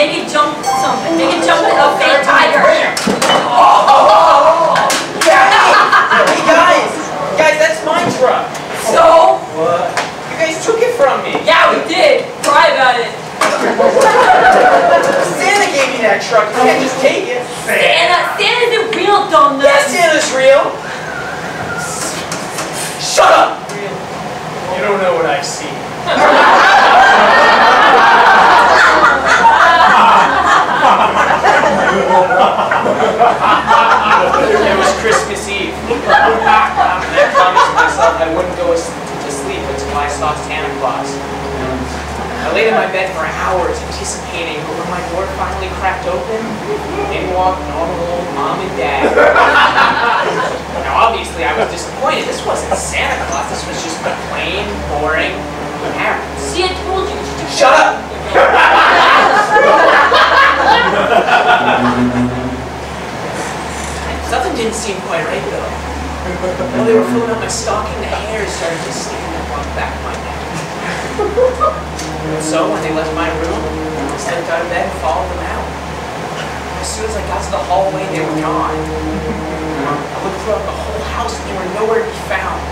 Make it jump something. Make it jump like a fake tiger. Hey guys, that's my truck. So? What? You guys took it from me. Yeah, we did. Cry about it. Santa gave me that truck. You can't just take it. Santa isn't real, dumb. Yeah, Santa's real. Shut up. You don't know what I've seen. It was Christmas Eve. I promised myself I wouldn't go to sleep until I saw Santa Claus. I laid in my bed for hours anticipating, but when my door finally cracked open, in walked normal old mom and dad. Now obviously I was disappointed. This wasn't Santa Claus, this was just a plain, boring parents. See, I told you. Shut up! Something didn't seem quite right though. While they were filling up my stocking, the hairs started to stand up on the back of my neck. So when they left my room, I slipped out of bed and followed them out. As soon as I got to the hallway, they were gone. I looked throughout the whole house and they were nowhere to be found.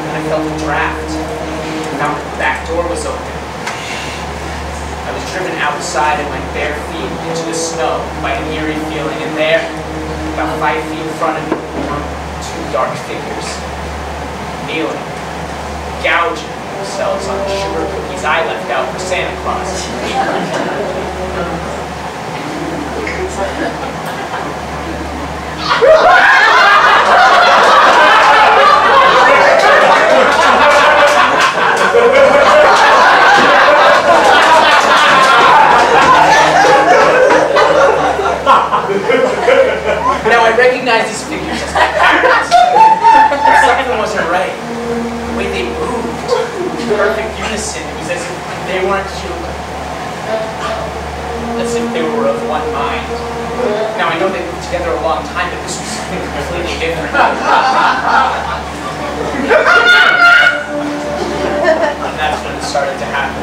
And I felt a draft. I found that the back door was open. I was driven outside in my bare feet into the snow by an eerie feeling, and there, about 5 feet in front of me, two dark figures, kneeling, gouging themselves on the sugar cookies I left out for Santa Claus. Now I recognize these figures as my parents. But something wasn't right. The way they moved, perfect unison, it was as if they weren't human. As if they were of one mind. Now I know they lived together a long time, but this was something completely different. And that's when it started to happen.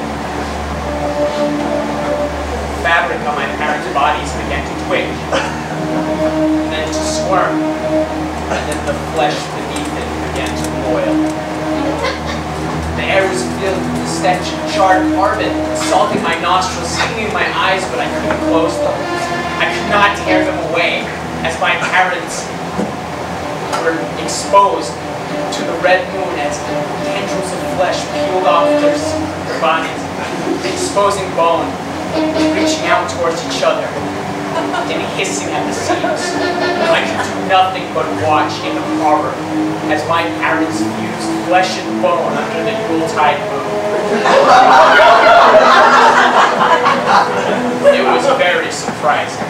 The fabric on my parents' bodies began to twitch, and then to squirm, and then the flesh beneath it began to boil. The air was filled with the stench of charred carbon, assaulting my nostrils, stinging my eyes, but I couldn't close them. I could not tear them away, as my parents were exposed to the red moon as tendrils of flesh peeled off their bodies, exposing bone, reaching out towards each other, and hissing at the seams. I could do nothing but watch in horror as my parents fused flesh and bone under the Yuletide moon. It was very surprising.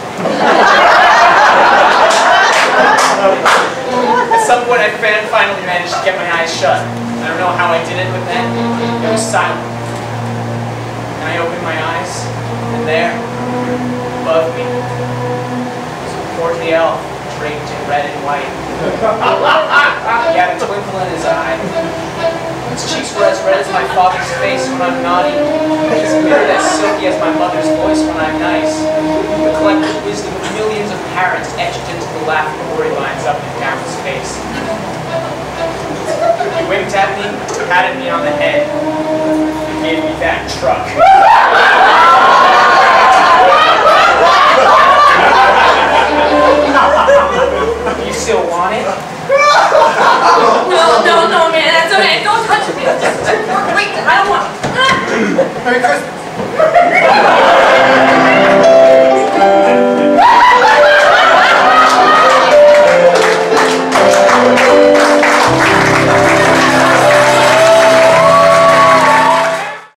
At some point I finally managed to get my eyes shut. I don't know how I did it, but then it was silent. And I opened my eyes, and there, above me, was a portly elf draped in red and white. He had a twinkle in his eye. His cheeks were as red as my father's face when I'm naughty, his beard as silky as my mother's voice when I'm nice. The collective wisdom of millions of parents etched into the laugh-glory lines up and down his face. He winked at me, patted me on the head, and gave me that truck.